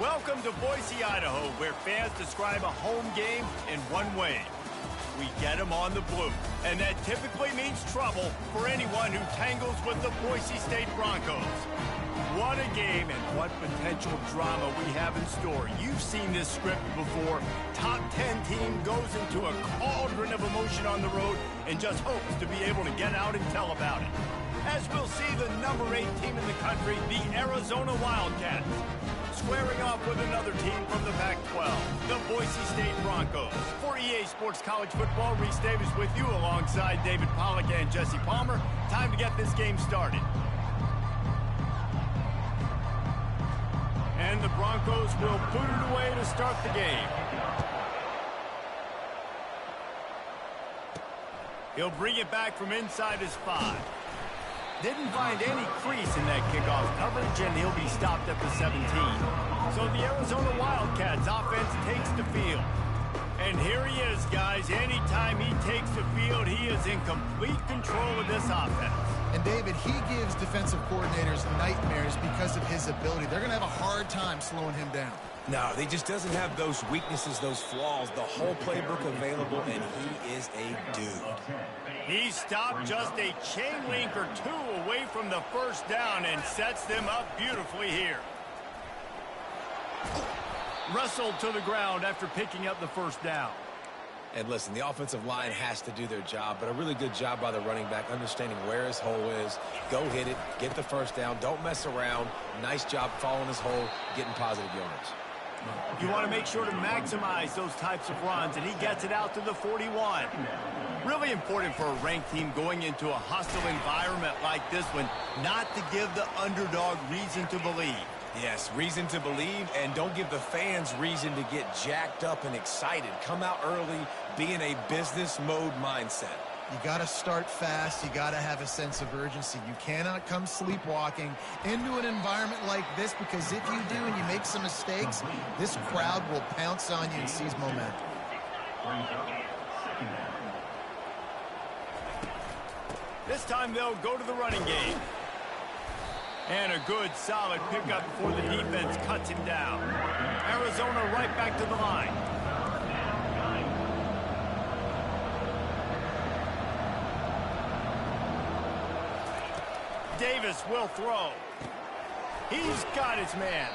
Welcome to Boise, Idaho, where fans describe a home game in one way. We get them on the blue, and that typically means trouble for anyone who tangles with the Boise State Broncos. What a game and what potential drama we have in store. You've seen this script before. Top 10 team goes into a cauldron of emotion on the road and just hopes to be able to get out and tell about it. As we'll see the number 8 team in the country, the Arizona Wildcats, squaring off with another team from the Pac-12, the Boise State Broncos. For EA Sports College Football, Reese Davis with you alongside David Pollack and Jesse Palmer. Time to get this game started. And the Broncos will put it away to start the game. He'll bring it back from inside his 5. Didn't find any crease in that kickoff coverage, and he'll be stopped at the 17. So the Arizona Wildcats offense takes the field. And here he is, guys. Anytime he takes the field, he is in complete control of this offense. And David, he gives defensive coordinators nightmares because of his ability. They're going to have a hard time slowing him down. No, he just doesn't have those weaknesses, those flaws, the whole playbook available, and he is a dude. He stopped just a chain link or 2 away from the first down and sets them up beautifully here. Wrestled to the ground after picking up the first down. And listen, the offensive line has to do their job, but a really good job by the running back, understanding where his hole is. Go hit it, get the first down, don't mess around. Nice job following his hole, getting positive yards. You want to make sure to maximize those types of runs, and he gets it out to the 41. Really important for a ranked team going into a hostile environment like this one, not to give the underdog reason to believe. Yes, reason to believe, and don't give the fans reason to get jacked up and excited. Come out early, be in a business mode mindset. You got to start fast. You got to have a sense of urgency. You cannot come sleepwalking into an environment like this, because if you do and you make some mistakes, this crowd will pounce on you and seize momentum. This time they'll go to the running game. And a good, solid pickup before the defense cuts him down. Arizona right back to the line. Davis will throw. He's got his man.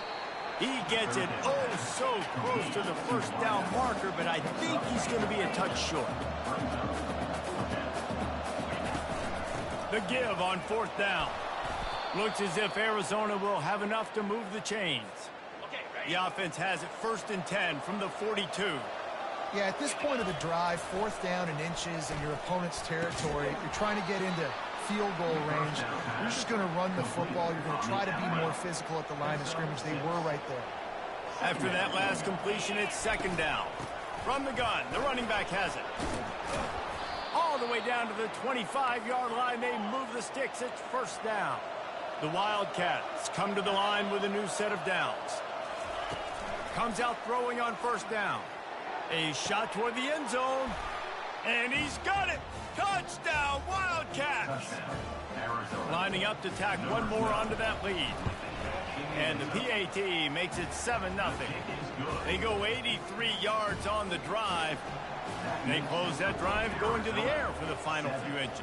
He gets it oh so close to the first down marker, but I think he's going to be a touch short. The give on 4th down. Looks as if Arizona will have enough to move the chains. The offense has it 1st and 10 from the 42. Yeah, at this point of the drive, 4th down and inches in your opponent's territory, you're trying to get into field goal range. You're just going to run the football. You're going to try to be more physical at the line of scrimmage. They were right there. After that last completion, it's 2nd down. From the gun, the running back has it. All the way down to the 25-yard line, they move the sticks. It's 1st down. The Wildcats come to the line with a new set of downs. Comes out throwing on 1st down. A shot toward the end zone. And he's got it. Touchdown, Wildcats. Lining up to tack one more onto that lead. And the PAT makes it 7-0. They go 83 yards on the drive. They close that drive going to the air for the final few inches.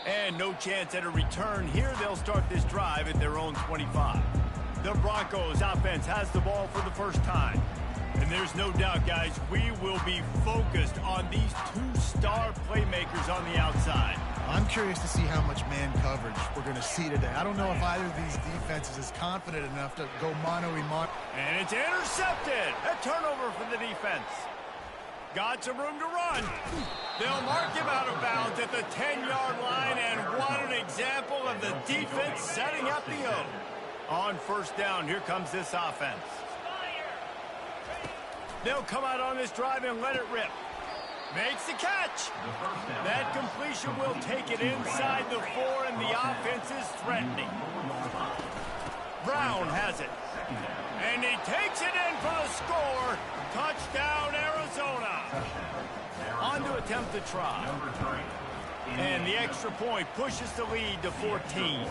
And no chance at a return here. They'll start this drive at their own 25. The Broncos offense has the ball for the first time. And there's no doubt, guys, we will be focused on these 2 star playmakers on the outside. I'm curious to see how much man coverage we're going to see today. I don't know if either of these defenses is confident enough to go mano-a-mano. And it's intercepted. A turnover for the defense. Got some room to run. They'll mark him out of bounds at the 10-yard line, and what an example of the defense setting up the O. On 1st down, here comes this offense. They'll come out on this drive and let it rip. Makes the catch. That completion will take it inside the 4, and the offense is threatening. Brown has it. And he takes it in for the score. Touchdown, Arizona. On to attempt the try. And the extra point pushes the lead to 14.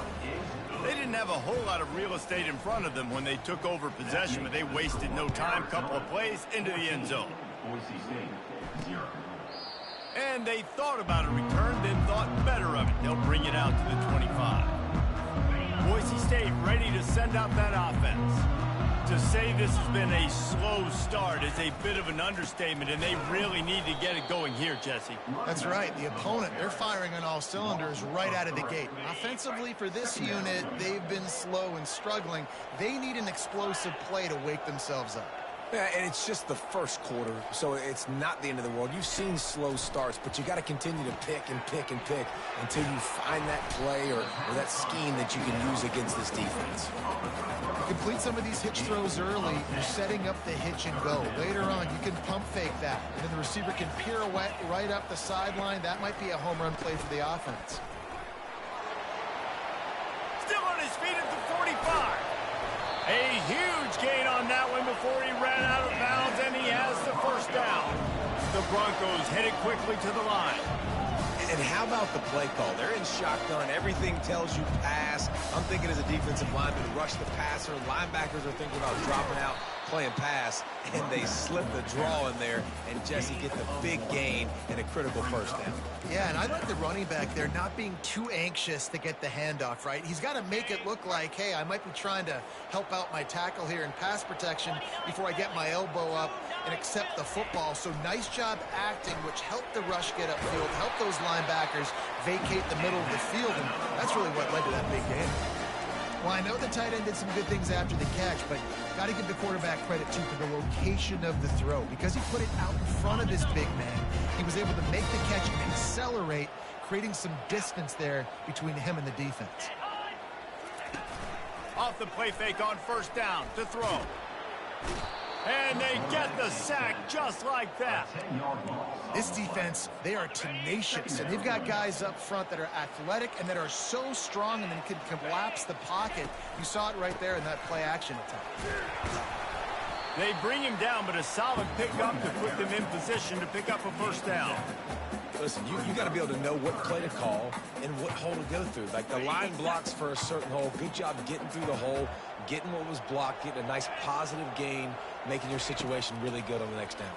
They didn't have a whole lot of real estate in front of them when they took over possession, but they wasted no time. Couple of plays into the end zone. And they thought about a return, then thought better of it. They'll bring it out to the 25. Boise State ready to send out that offense. To say this has been a slow start is a bit of an understatement, and they really need to get it going here, Jesse. That's right. The opponent, they're firing on all cylinders right out of the gate. Offensively, for this unit, they've been slow and struggling. They need an explosive play to wake themselves up. Yeah, and it's just the first quarter, so it's not the end of the world. You've seen slow starts, but you got to continue to pick and pick and pick until you find that play or that scheme that you can use against this defense. Complete some of these hitch throws early. You're setting up the hitch and go. Later on, you can pump fake that. And then the receiver can pirouette right up the sideline. That might be a home run play for the offense. Still on his feet at the 45. A huge gain on that one before he ran out of bounds, and he has the first down. The Broncos headed quickly to the line. And how about the play call? They're in shotgun. Everything tells you pass. I'm thinking as a defensive lineman, rush the passer. Linebackers are thinking about dropping out, playing pass, and they slip the draw in there, and Jesse get the big gain and a critical first down. Yeah, and I like the running back there not being too anxious to get the handoff, right? He's got to make it look like, hey, I might be trying to help out my tackle here in pass protection before I get my elbow up and accept the football. So nice job acting, which helped the rush get upfield, helped those linebackers vacate the middle of the field, and that's really what led to that big game. Well, I know the tight end did some good things after the catch, but got to give the quarterback credit, too, for the location of the throw. Because he put it out in front of this big man, he was able to make the catch and accelerate, creating some distance there between him and the defense. Off the play fake on first down to throw. And they get the sack just like that. This defense, they are tenacious, and they've got guys up front that are athletic and that are so strong and then can collapse the pocket. You saw it right there in that play action attack. They bring him down, but a solid pickup to put them in position to pick up a first down. Listen, you got to be able to know what play to call and what hole to go through. Like the line blocks for a certain hole. Good job getting through the hole, getting what was blocked, getting a nice positive gain, making your situation really good on the next down.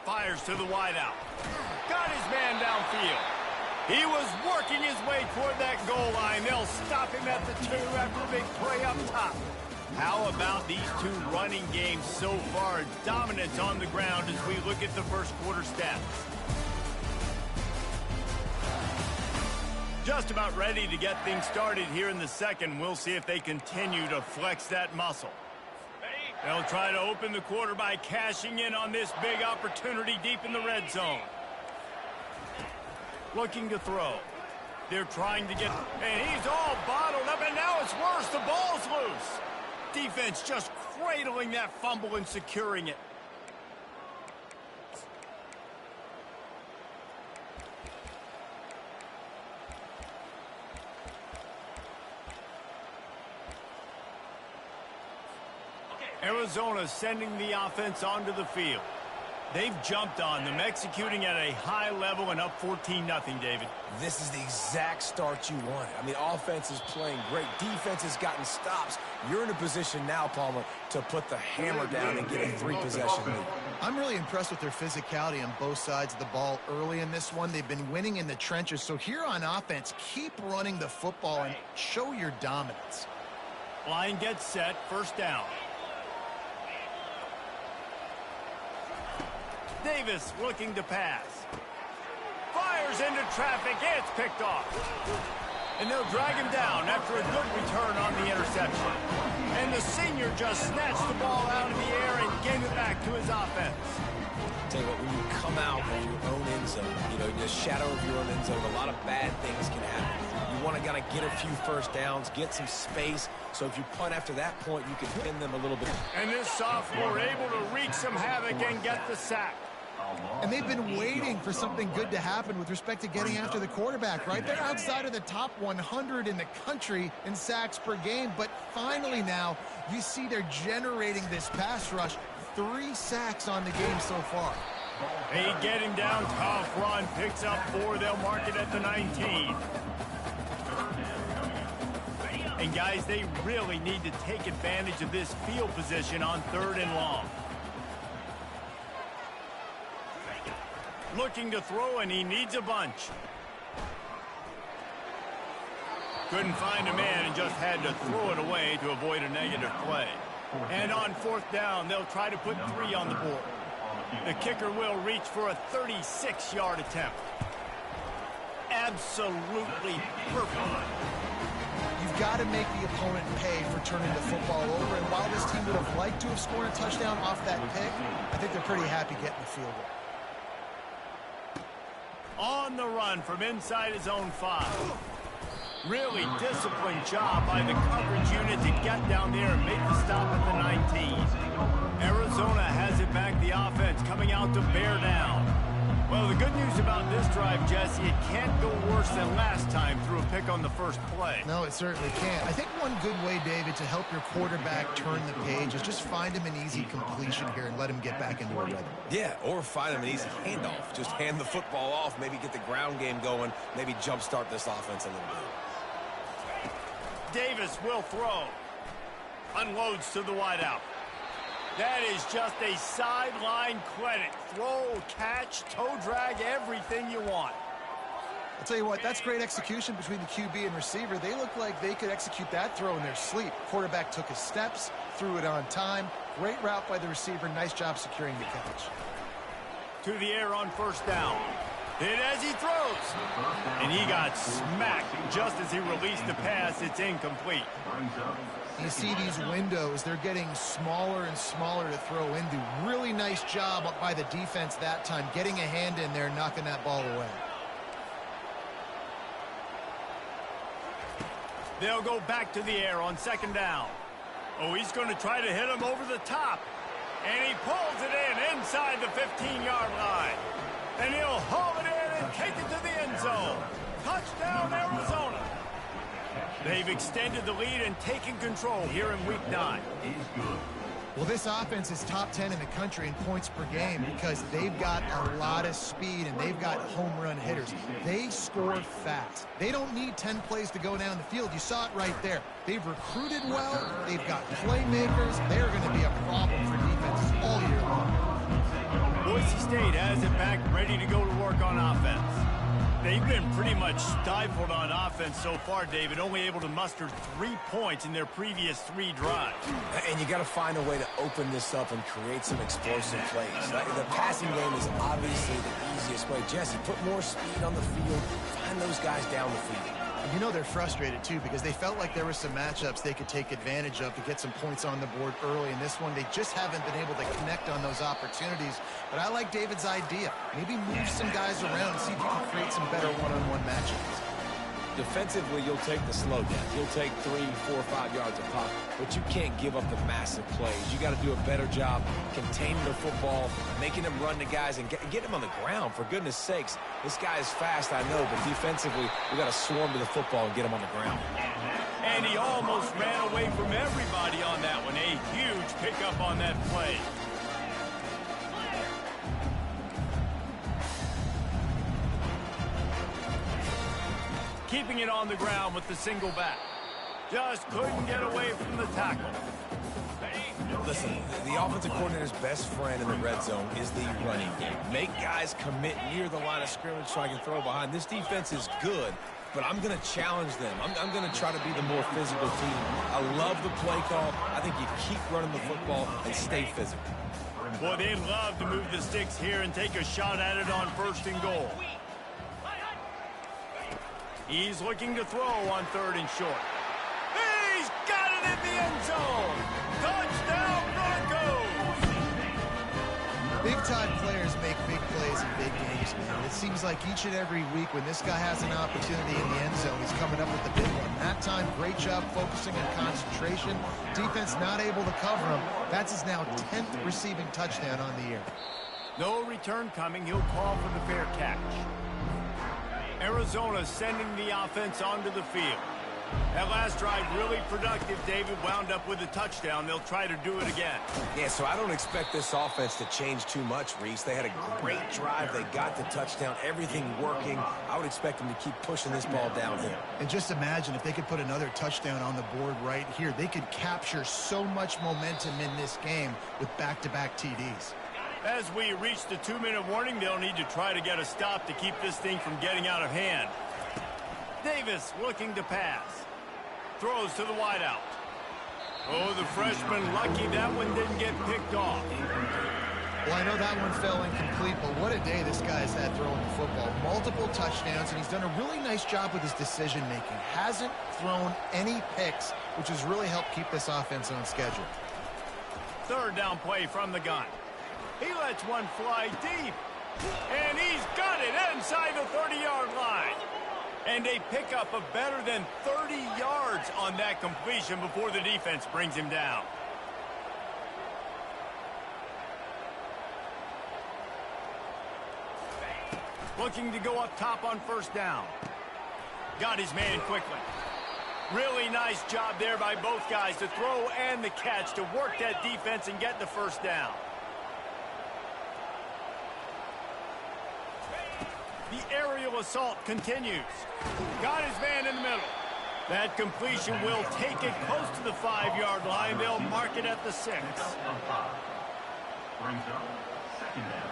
Fires to the wideout. Got his man downfield. He was working his way toward that goal line. They'll stop him at the 2 after a big play up top. How about these two running games so far? Dominance on the ground as we look at the first quarter stats. Just about ready to get things started here in the second. We'll see if they continue to flex that muscle. They'll try to open the quarter by cashing in on this big opportunity deep in the red zone. Looking to throw. They're trying to get, and he's all bottled up, and now it's worse. The ball's loose. Defense just cradling that fumble and securing it. Arizona sending the offense onto the field. They've jumped on them, executing at a high level and up 14-0, David. This is the exact start you wanted. I mean, offense is playing great. Defense has gotten stops. You're in a position now, Palmer, to put the hammer down and get a 3-possession lead. I'm really impressed with their physicality on both sides of the ball early in this one. They've been winning in the trenches. So here on offense, keep running the football and show your dominance. Line gets set, first down. Davis looking to pass. Fires into traffic. It's picked off. And they'll drag him down after a good return on the interception. And the senior just snatched the ball out of the air and gave it back to his offense. Tell you what, when you come out of your own end zone, you know, in the shadow of your own end zone, a lot of bad things can happen. You want to gotta get a few first downs, get some space, so if you punt after that point, you can pin them a little bit. And this sophomore able to wreak some havoc and get the sack. And they've been waiting for something good to happen with respect to getting after the quarterback, right? They're outside of the top 100 in the country in sacks per game, but finally now you see they're generating this pass rush. 3 sacks on the game so far. They get him down, tough run, picks up 4, they'll mark it at the 19. And guys, they really need to take advantage of this field position on 3rd and long. Looking to throw, and he needs a bunch. Couldn't find a man and just had to throw it away to avoid a negative play. And on 4th down, they'll try to put 3 on the board. The kicker will reach for a 36-yard attempt. Absolutely perfect. You've got to make the opponent pay for turning the football over. And while this team would have liked to have scored a touchdown off that pick, I think they're pretty happy getting the field goal. On the run from inside his own 5. Really disciplined job by the coverage unit to get down there and make the stop at the 19. Arizona has it back, the offense coming out to bear down. Well, the good news about this drive, Jesse, it can't go worse than last time through a pick on the first play. No, it certainly can't. I think one good way, David, to help your quarterback turn the page is just find him an easy completion here and let him get back into a rhythm. Yeah, or find him an easy handoff. Just hand the football off, maybe get the ground game going, maybe jumpstart this offense a little bit. Davis will throw. Unloads to the wideout. That is just a sideline credit. Throw, catch, toe drag, everything you want. I'll tell you what, that's great execution between the QB and receiver. They look like they could execute that throw in their sleep. Quarterback took his steps, threw it on time. Great route by the receiver. Nice job securing the catch. To the air on 1st down. Hit as he throws. And he got smacked just as he released the pass. It's incomplete. You see these windows, they're getting smaller and smaller to throw into. Really nice job by the defense that time, getting a hand in there, knocking that ball away. They'll go back to the air on 2nd down. Oh, he's going to try to hit him over the top. And he pulls it in inside the 15-yard line. And he'll haul it in and take it to the end zone. Touchdown, Arizona. They've extended the lead and taken control here in Week 9. Well, this offense is top 10 in the country in points per game because they've got a lot of speed and they've got home run hitters. They score fast. They don't need 10 plays to go down the field. You saw it right there. They've recruited well. They've got playmakers. They're going to be a problem for defenses all year long. Boise State has it back, ready to go to work on offense. They've been pretty much stifled on offense so far, David, only able to muster 3 points in their previous 3 drives. And you got to find a way to open this up and create some explosive plays. The passing game is obviously the easiest way. Jesse, put more speed on the field, find those guys down the field. You know they're frustrated, too, because they felt like there were some matchups they could take advantage of to get some points on the board early. In this one, they just haven't been able to connect on those opportunities. But I like David's idea. Maybe move some guys around and see if you can create some better one-on-one matchups. Defensively, you'll take the slow down. You'll take 3, 4, 5 yards a pop, but you can't give up the massive plays. You got to do a better job containing the football, making them run the guys, and get them on the ground. For goodness sakes, this guy is fast, I know, but defensively, we got to swarm to the football and get him on the ground. And he almost ran away from everybody on that one. A huge pickup on that play. Keeping it on the ground with the single back. Just couldn't get away from the tackle. Listen, the offensive coordinator's best friend in the red zone is the running game. Make guys commit near the line of scrimmage so I can throw behind. This defense is good, but I'm going to challenge them. I'm going to try to be the more physical team. I love the play call. I think you keep running the football and stay physical. Boy, they'd love to move the sticks here and take a shot at it on 1st and goal. He's looking to throw on 3rd and short. He's got it in the end zone. Touchdown, Broncos! Big-time players make big plays in big games, man. It seems like each and every week when this guy has an opportunity in the end zone, he's coming up with the big one. That time, great job focusing on concentration. Defense not able to cover him. That's his now 10th receiving touchdown on the year. No return coming. He'll call for the fair catch. Arizona sending the offense onto the field. That last drive really productive. David wound up with a touchdown. They'll try to do it again. Yeah, so I don't expect this offense to change too much, Reese. They had a great drive. They got the touchdown. Everything working. I would expect them to keep pushing this ball downhill. And just imagine if they could put another touchdown on the board right here. They could capture so much momentum in this game with back-to-back TDs. As we reach the 2-minute warning, they'll need to try to get a stop to keep this thing from getting out of hand. Davis looking to pass. Throws to the wideout. Oh, the freshman lucky that one didn't get picked off. Well, I know that one fell incomplete, but what a day this guy's had throwing the football. Multiple touchdowns, and he's done a really nice job with his decision-making. Hasn't thrown any picks, which has really helped keep this offense on schedule. Third down play from the gun. He lets one fly deep. And he's got it inside the 30-yard line. And a pickup of better than 30 yards on that completion before the defense brings him down. Looking to go up top on first down. Got his man quickly. Really nice job there by both guys to throw and the catch to work that defense and get the first down. The aerial assault continues. Got his man in the middle. That completion will take it close to the 5-yard line. They'll mark it at the 6. Brings up second down.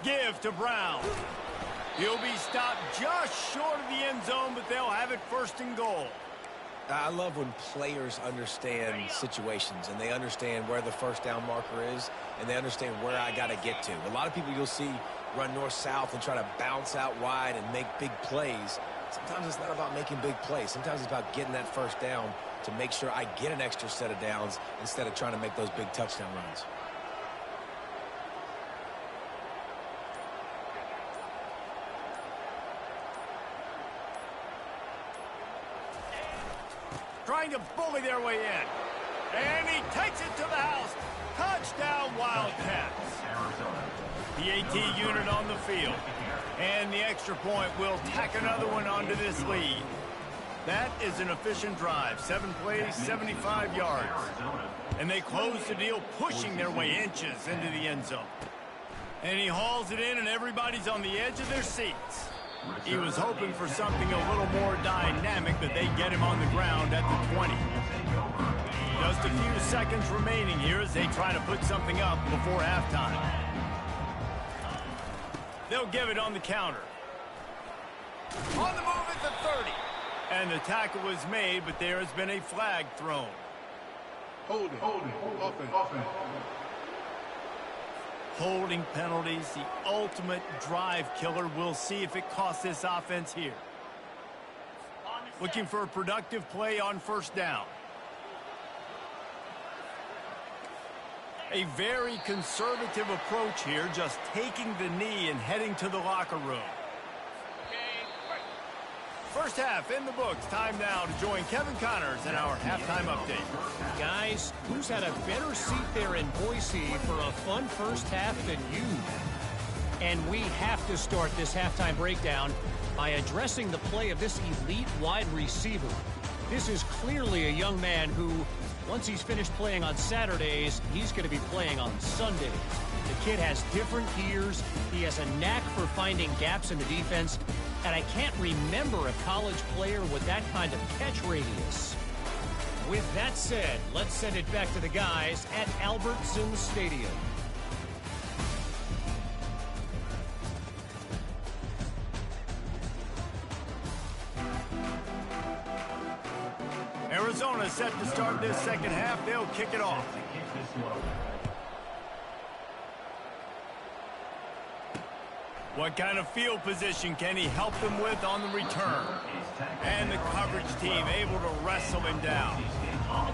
Give to Brown. He'll be stopped just short of the end zone, but they'll have it first and goal. I love when players understand situations and they understand where the first down marker is and they understand where I got to get to. A lot of people you'll see run north-south and try to bounce out wide and make big plays. Sometimes it's not about making big plays. Sometimes it's about getting that first down to make sure I get an extra set of downs instead of trying to make those big touchdown runs. Trying to bully their way in. And he takes it to the house. Touchdown, Wildcats. The AT unit on the field. And the extra point will tack another one onto this lead. That is an efficient drive. 7 plays, 75 yards. And they close the deal, pushing their way inches into the end zone. And he hauls it in, and everybody's on the edge of their seats. He was hoping for something a little more dynamic, but they get him on the ground at the 20. Just a few seconds remaining here as they try to put something up before halftime. They'll give it on the counter. On the move at the 30. And the tackle was made, but there has been a flag thrown. Holding, offense. Holding penalties, the ultimate drive killer. We'll see if it costs this offense here. Looking for a productive play on first down. A very conservative approach here, just taking the knee and heading to the locker room. First half in the books. Time now to join Kevin Connors in our halftime update. Guys, who's had a better seat there in Boise for a fun first half than you? And we have to start this halftime breakdown by addressing the play of this elite wide receiver. This is clearly a young man who, once he's finished playing on Saturdays, he's going to be playing on Sundays. The kid has different gears. He has a knack for finding gaps in the defense. And I can't remember a college player with that kind of catch radius. With that said, let's send it back to the guys at Albertson Stadium. Arizona set to start this second half. They'll kick it off. What kind of field position can he help them with on the return? And the coverage team able to wrestle him down.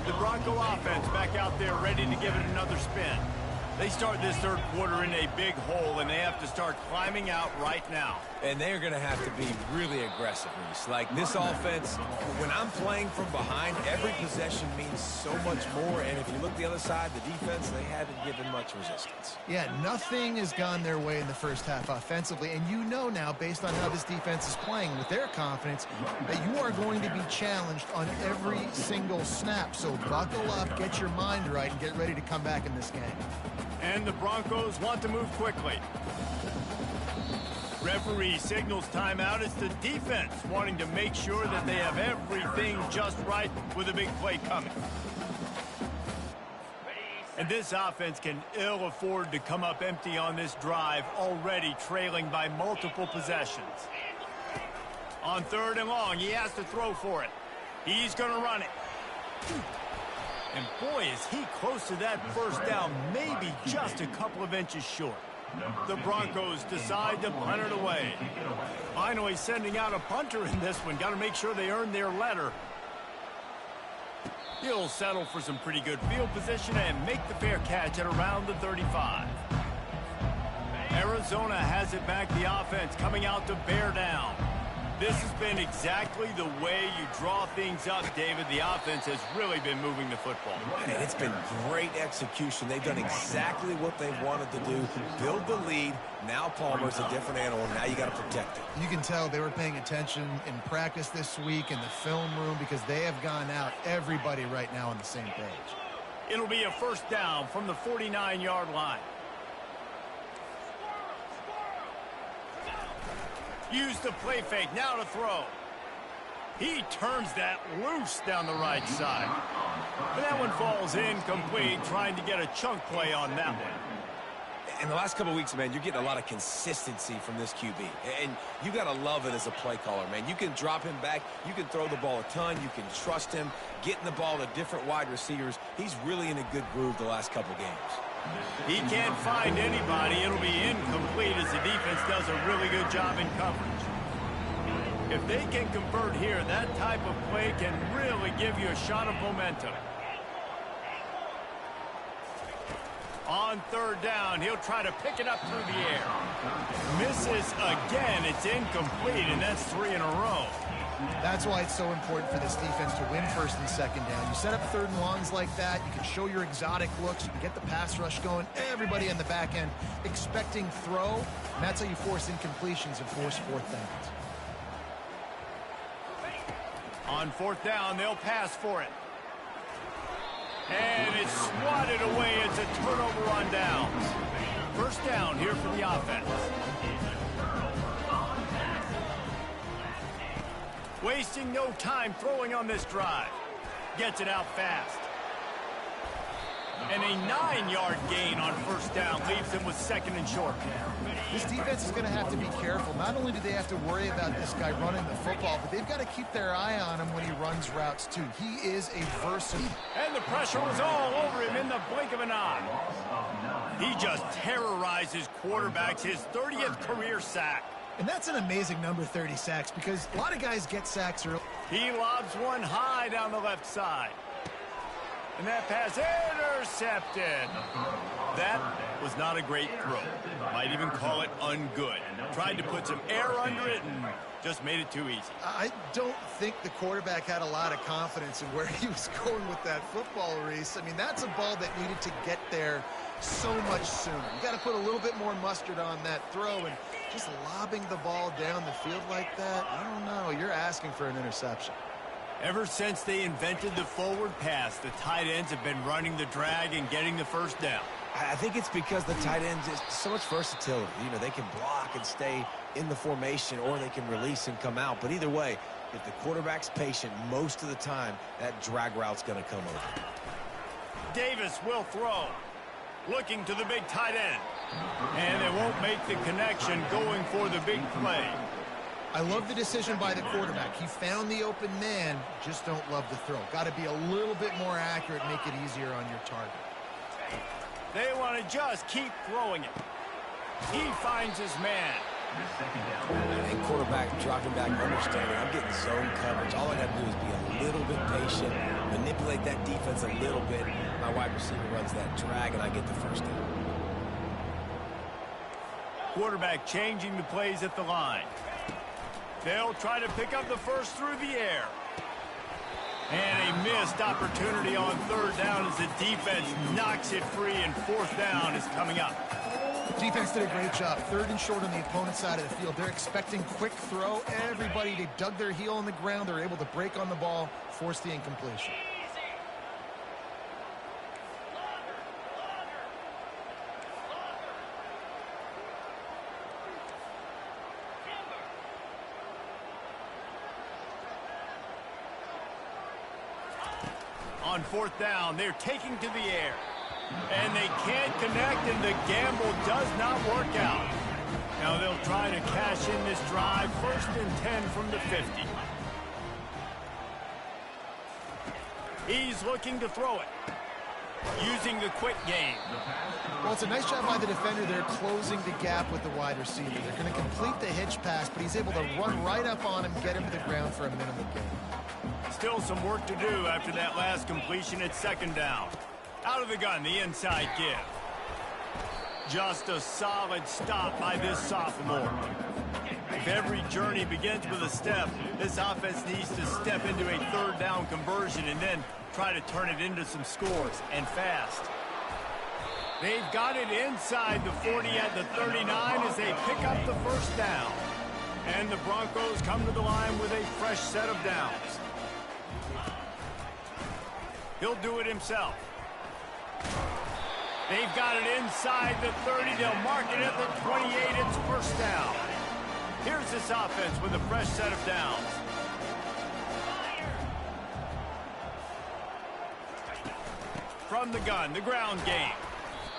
The Bronco offense back out there ready to give it another spin. They start this third quarter in a big hole, and they have to start climbing out right now. And they're going to have to be really aggressive, Reese. Like this offense, when I'm playing from behind, every possession means so much more. And if you look the other side, the defense, they haven't given much resistance. Yeah, nothing has gone their way in the first half offensively. And you know now, based on how this defense is playing with their confidence, that you are going to be challenged on every single snap. So buckle up, get your mind right, and get ready to come back in this game. And the Broncos want to move quickly. Referee signals timeout. It's the defense wanting to make sure that they have everything just right with a big play coming. And this offense can ill afford to come up empty on this drive, already trailing by multiple possessions. On 3rd and long, he has to throw for it. He's going to run it. And boy, is he close to that first down, maybe just a couple of inches short. The Broncos decide to punt it away. Finally sending out a punter in this one. Got to make sure they earn their letter. He'll settle for some pretty good field position and make the fair catch at around the 35. Arizona has it back, the offense coming out to bear down. This has been exactly the way you draw things up, David. The offense has really been moving the football. And it's been great execution. They've done exactly what they wanted to do. Build the lead. Now Palmer's a different animal. Now you got to protect it. You can tell they were paying attention in practice this week in the film room because they have gone out, everybody right now on the same page. It'll be a first down from the 49-yard line. Use the play fake, now to throw. He turns that loose down the right side. But that one falls incomplete, trying to get a chunk play on that one. In the last couple of weeks, man, you're getting a lot of consistency from this QB. And you got to love it as a play caller, man. You can drop him back. You can throw the ball a ton. You can trust him, getting the ball to different wide receivers. He's really in a good groove the last couple games. He can't find anybody. It'll be incomplete as the defense does a really good job in coverage. If they can convert here, that type of play can really give you a shot of momentum. On 3rd down, he'll try to pick it up through the air. Misses again. It's incomplete, and that's 3 in a row. That's why it's so important for this defense to win 1st and 2nd down. You set up 3rd and longs like that. You can show your exotic looks. You can get the pass rush going. Everybody on the back end expecting throw. And that's how you force incompletions and force 4th downs. On 4th down, they'll pass for it. And it's swatted away. It's a turnover on downs. First down here for the offense. Wasting no time throwing on this drive. Gets it out fast. And a 9-yard gain on 1st down leaves him with 2nd and short. This defense is going to have to be careful. Not only do they have to worry about this guy running the football, but they've got to keep their eye on him when he runs routes too. He is a versatile. And the pressure was all over him in the blink of an eye. He just terrorizes quarterbacks, his 30th career sack. And that's an amazing number, 30 sacks, because a lot of guys get sacks early. He lobs one high down the left side. And that pass intercepted. That was not a great throw. Might even call it ungood. Tried to put some air under it and just made it too easy. I don't think the quarterback had a lot of confidence in where he was going with that football, Reese. I mean, that's a ball that needed to get there so much sooner. You got to put a little bit more mustard on that throw, and just lobbing the ball down the field like that, I don't know. You're asking for an interception. Ever since they invented the forward pass, the tight ends have been running the drag and getting the first down. I think it's because the tight ends is so much versatility. You know, they can block and stay in the formation, or they can release and come out. But either way, if the quarterback's patient, most of the time, that drag route's going to come over. Davis will throw. Looking to the big tight end. And they won't make the connection going for the big play. I love the decision by the quarterback. He found the open man, just don't love the throw. Got to be a little bit more accurate, make it easier on your target. They want to just keep throwing it. He finds his man. And quarterback dropping back, understanding I'm getting zone coverage. All I got to do is be a little bit patient, manipulate that defense a little bit. My wide receiver runs that drag, and I get the first down. Quarterback changing the plays at the line. They'll try to pick up the first through the air. And a missed opportunity on third down as the defense knocks it free, and fourth down is coming up. Defense did a great job. Third and short on the opponent's side of the field. They're expecting quick throw. Everybody, they dug their heel in the ground. They're able to break on the ball, force the incompletion. On fourth down, they're taking to the air. And they can't connect, and the gamble does not work out. Now they'll try to cash in this drive. First and 10 from the 50. He's looking to throw it, using the quick game. Well, it's a nice job by the defender. They're closing the gap with the wide receiver. They're going to complete the hitch pass, but he's able to run right up on him, get him to the ground for a minimal gain. Still some work to do after that last completion at second down. Out of the gun, the inside give. Just a solid stop by this sophomore. If every journey begins with a step, this offense needs to step into a third down conversion and then try to turn it into some scores, and fast. They've got it inside the 40 at the 39 as they pick up the first down. And the Broncos come to the line with a fresh set of downs. He'll do it himself. They've got it inside the 30. They'll mark it at the 28. It's first down. Here's this offense with a fresh set of downs. From the gun, the ground game.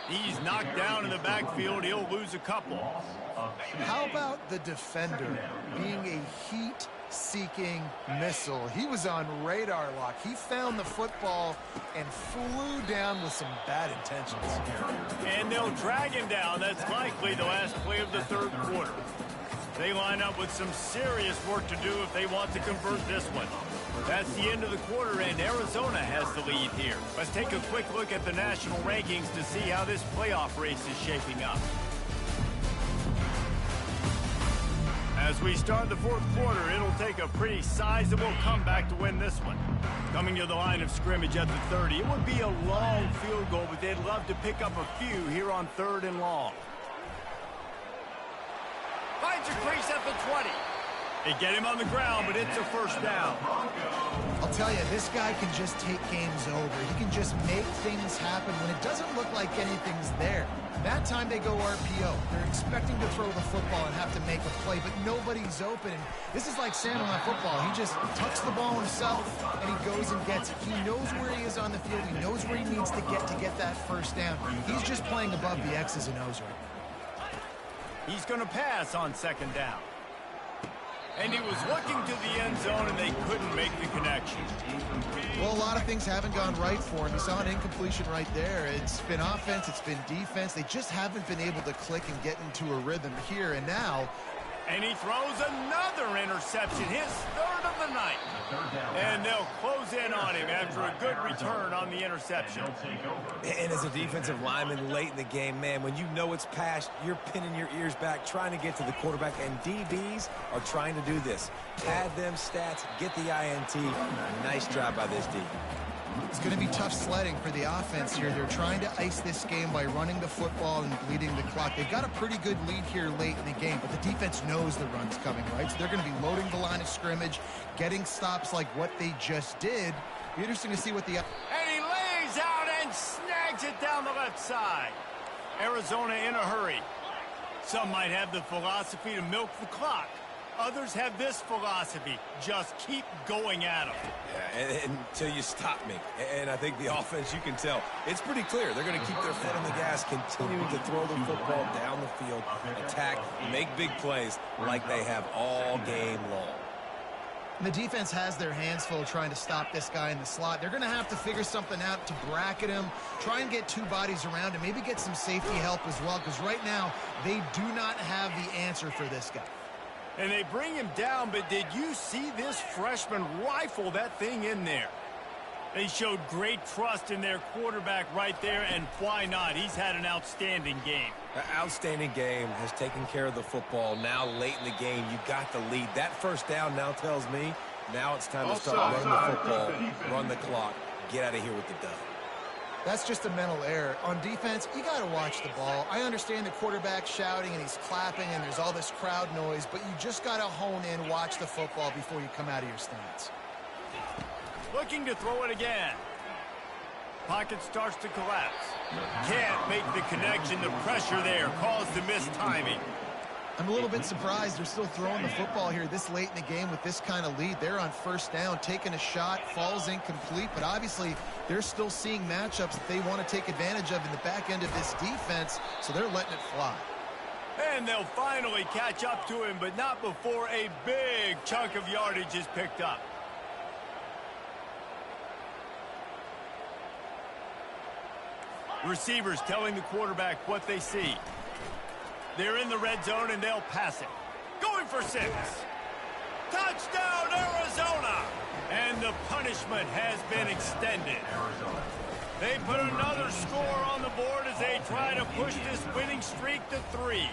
He's knocked down in the backfield. He'll lose a couple. How about the defender being a heat-seeking missile? He was on radar lock. He found the football and flew down with some bad intentions. And they'll drag him down. That's likely the last play of the third quarter. They line up with some serious work to do if they want to convert this one. That's the end of the quarter, and Arizona has the lead here. Let's take a quick look at the national rankings to see how this playoff race is shaping up. As we start the fourth quarter, it'll take a pretty sizable comeback to win this one. Coming to the line of scrimmage at the 30, it would be a long field goal, but they'd love to pick up a few here on third and long. Finds a crease at the 20. They get him on the ground, but it's a first down. I'll tell you, this guy can just take games over. He can just make things happen when it doesn't look like anything's there. That time they go RPO. They're expecting to throw the football and have to make a play, but nobody's open. And this is like Sam on football. He just tucks the ball himself, and he goes and gets it. He knows where he is on the field. He knows where he needs to get that first down. He's just playing above the X's and O's right now. He's going to pass on second down. And he was looking to the end zone, and they couldn't make the connection. Well, a lot of things haven't gone right for him. You saw an incompletion right there. It's been offense, it's been defense. They just haven't been able to click and get into a rhythm here. And now... And he throws another interception, his third of the night. And they'll close in on him after a good return on the interception. And as a defensive lineman late in the game, man, when you know it's past, you're pinning your ears back, trying to get to the quarterback, and DBs are trying to do this. Pad them stats, get the INT. Nice job by this D. It's going to be tough sledding for the offense here. They're trying to ice this game by running the football and bleeding the clock. They've got a pretty good lead here late in the game, but the defense knows the run's coming, right? So they're going to be loading the line of scrimmage, getting stops like what they just did. Be interesting to see what the... And he lays out and snags it down the left side. Arizona in a hurry. Some might have the philosophy to milk the clock. Others have this philosophy, just keep going at them. Yeah, and until you stop me. And I think the offense, you can tell, it's pretty clear. They're going to keep their foot on the gas, continuing to throw the football down the field, attack, make big plays like they have all game long. And the defense has their hands full trying to stop this guy in the slot. They're going to have to figure something out to bracket him, try and get two bodies around him, maybe get some safety help as well, because right now they do not have the answer for this guy. And they bring him down, but did you see this freshman rifle that thing in there? They showed great trust in their quarterback right there, and why not? He's had an outstanding game. An outstanding game, has taken care of the football. Now late in the game, you got the lead. That first down now tells me now it's time to start running the football, run the clock, get out of here with the dub. That's just a mental error. On defense, you got to watch the ball. I understand the quarterback shouting and he's clapping and there's all this crowd noise, but you just got to hone in, watch the football before you come out of your stance. Looking to throw it again. Pocket starts to collapse. Can't make the connection. The pressure there caused the missed timing. I'm a little bit surprised they're still throwing the football here this late in the game with this kind of lead. They're on first down, taking a shot, falls incomplete, but obviously they're still seeing matchups that they want to take advantage of in the back end of this defense, so they're letting it fly. And they'll finally catch up to him, but not before a big chunk of yardage is picked up. Receivers telling the quarterback what they see. They're in the red zone, and they'll pass it. Going for 6. Touchdown, Arizona! And the punishment has been extended. They put another score on the board as they try to push this winning streak to 3.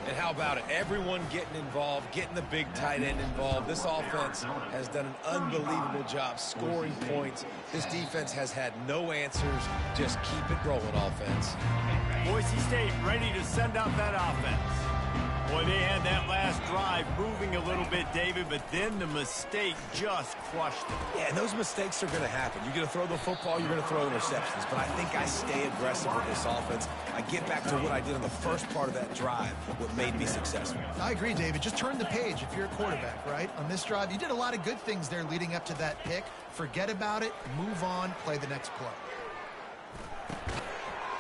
And how about it? Everyone getting involved, getting the big tight end involved. This offense has done an unbelievable job scoring points. This defense has had no answers. Just keep it rolling, offense. Boise State ready to send out that offense. Boy, they had that last drive moving a little bit, David, but then the mistake just crushed them. Yeah, and those mistakes are going to happen. You're going to throw the football, you're going to throw interceptions. But I think I stay aggressive with this offense. I get back to what I did in the first part of that drive, what made me successful. I agree, David. Just turn the page if you're a quarterback, right? On this drive, you did a lot of good things there leading up to that pick. Forget about it, move on, play the next play.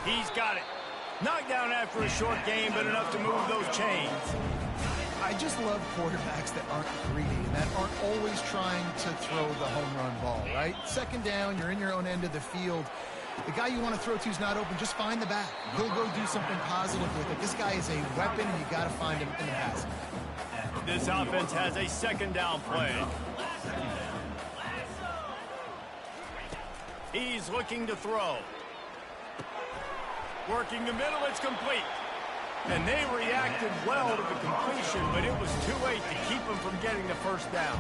He's got it. Knocked down after a short game, but enough to move those chains. I just love quarterbacks that aren't greedy and that aren't always trying to throw the home run ball, right? Second down, you're in your own end of the field. The guy you want to throw to is not open. Just find the back. He'll go do something positive with it. This guy is a weapon, and you got to find him in the pass. This offense has a second down play. He's looking to throw. Working the middle, it's complete. And they reacted well to the completion, but it was too late to keep them from getting the first down.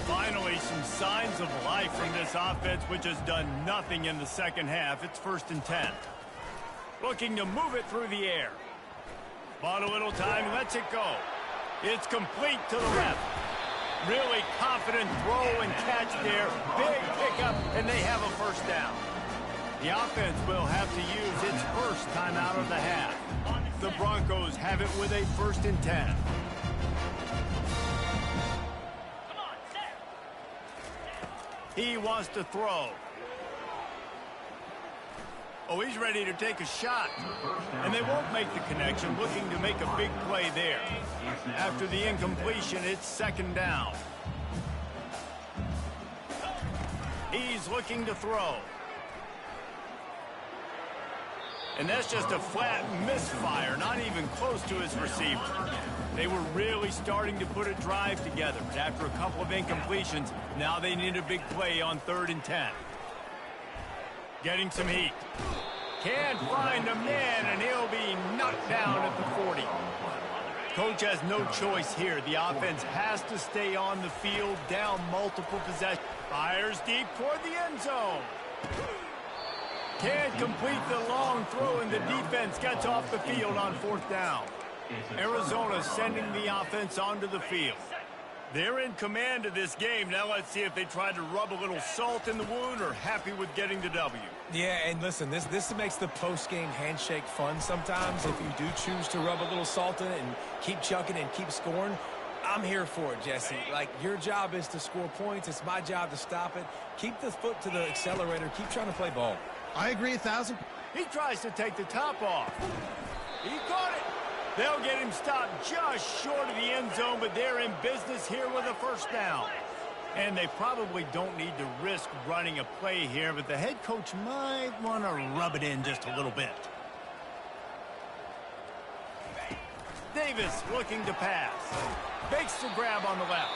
Finally, some signs of life from this offense, which has done nothing in the second half. It's 1st and 10. Looking to move it through the air. Bought a little time, lets it go. It's complete to the left. Really confident throw and catch there. Big pickup, and they have a first down. The offense will have to use its first timeout of the half. The Broncos have it with a 1st and 10. He wants to throw. Oh, he's ready to take a shot. And they won't make the connection, looking to make a big play there. After the incompletion, it's 2nd down. He's looking to throw. And that's just a flat misfire, not even close to his receiver. They were really starting to put a drive together, but after a couple of incompletions, now they need a big play on 3rd and 10. Getting some heat. Can't find a man, and he'll be knocked down at the 40. Coach has no choice here. The offense has to stay on the field, down multiple possessions. Fires deep toward the end zone. Can't complete the long throw, and the defense gets off the field on 4th down. Arizona sending the offense onto the field. They're in command of this game. Now let's see if they try to rub a little salt in the wound or happy with getting the W. Yeah, and listen, this makes the post-game handshake fun sometimes. If you do choose to rub a little salt in it and keep chucking and keep scoring, I'm here for it, Jesse. Like, your job is to score points. It's my job to stop it. Keep the foot to the accelerator. Keep trying to play ball. I agree 1,000. He tries to take the top off. He caught it. They'll get him stopped just short of the end zone, but they're in business here with a first down. And they probably don't need to risk running a play here, but the head coach might want to rub it in just a little bit. Davis looking to pass. Makes the grab on the left.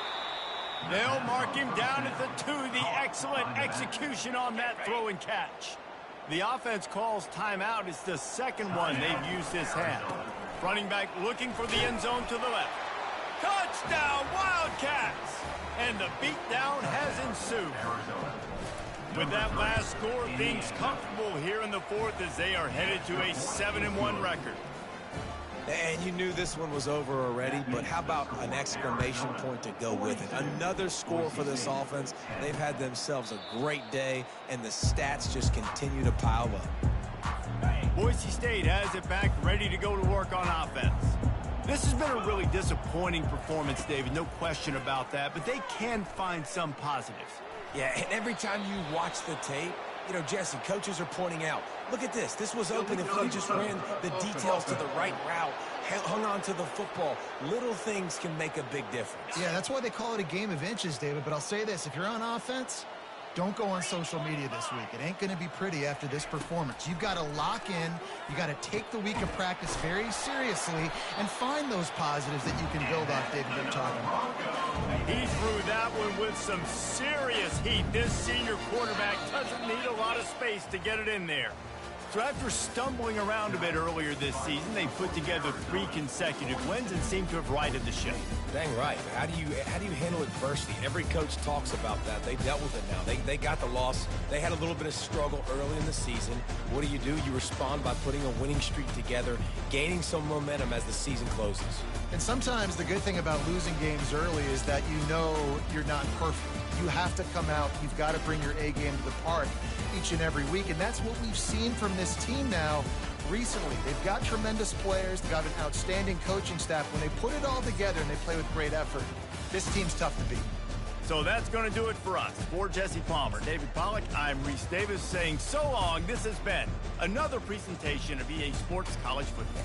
They'll mark him down at the 2. The excellent execution on that throw and catch. The offense calls timeout. It's the second one they've used this half. Running back looking for the end zone to the left. Touchdown, Wildcats! And the beatdown has ensued. With that last score, things comfortable here in the fourth as they are headed to a 7-1 record. And you knew this one was over already, but how about an exclamation point to go with it? Another score for this offense. They've had themselves a great day, and the stats just continue to pile up. Boise State has it back, ready to go to work on offense. This has been a really disappointing performance, David, no question about that, but they can find some positives. Yeah, and every time you watch the tape, you know, Jesse, coaches are pointing out, look at this. This was open if we just ran the details to the right route, hung on to the football. Little things can make a big difference. Yeah, that's why they call it a game of inches, David. But I'll say this, if you're on offense, don't go on social media this week. It ain't going to be pretty after this performance. You've got to lock in. You got to take the week of practice very seriously and find those positives that you can build off, David, you're talking about. He threw that one with some serious heat. This senior quarterback doesn't need a lot of space to get it in there. So after stumbling around a bit earlier this season, they put together 3 consecutive wins and seem to have righted the ship. Dang right. How do you handle adversity? Every coach talks about that. They dealt with it now. They got the loss. They had a little bit of struggle early in the season. What do? You respond by putting a winning streak together, gaining some momentum as the season closes. And sometimes the good thing about losing games early is that you know you're not perfect. You have to come out. You've got to bring your A game to the park each and every week. And that's what we've seen from this team now recently. They've got tremendous players. They've got an outstanding coaching staff. When they put it all together and they play with great effort, this team's tough to beat. So that's going to do it for us. For Jesse Palmer, David Pollack, I'm Reese Davis saying so long. This has been another presentation of EA Sports College Football.